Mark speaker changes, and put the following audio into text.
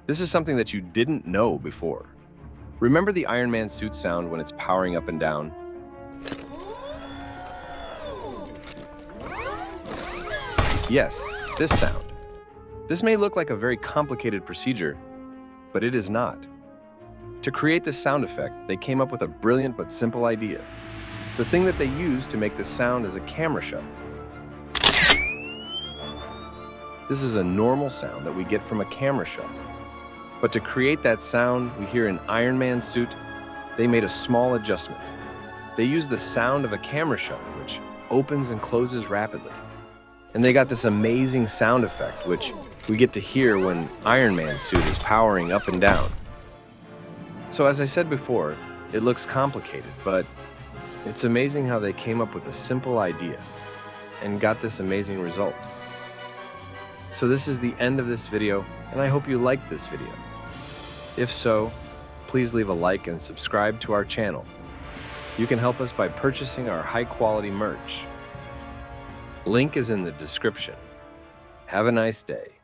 Speaker 1: This is something that you didn't know before. Remember the Iron Man suit sound when it's powering up and down? Yes, this sound. This may look like a very complicated procedure, but it is not. To create this sound effect, they came up with a brilliant but simple idea. The thing that they used to make this sound is a camera shot. This is a normal sound that we get from a camera shot. But to create that sound we hear in Iron Man's suit, they made a small adjustment. They used the sound of a camera shot, which opens and closes rapidly. And they got this amazing sound effect, which we get to hear when Iron Man's suit is powering up and down. So as I said before, it looks complicated, but it's amazing how they came up with a simple idea and got this amazing result. So this is the end of this video, and I hope you liked this video. If so, please leave a like and subscribe to our channel. You can help us by purchasing our high-quality merch. Link is in the description. Have a nice day.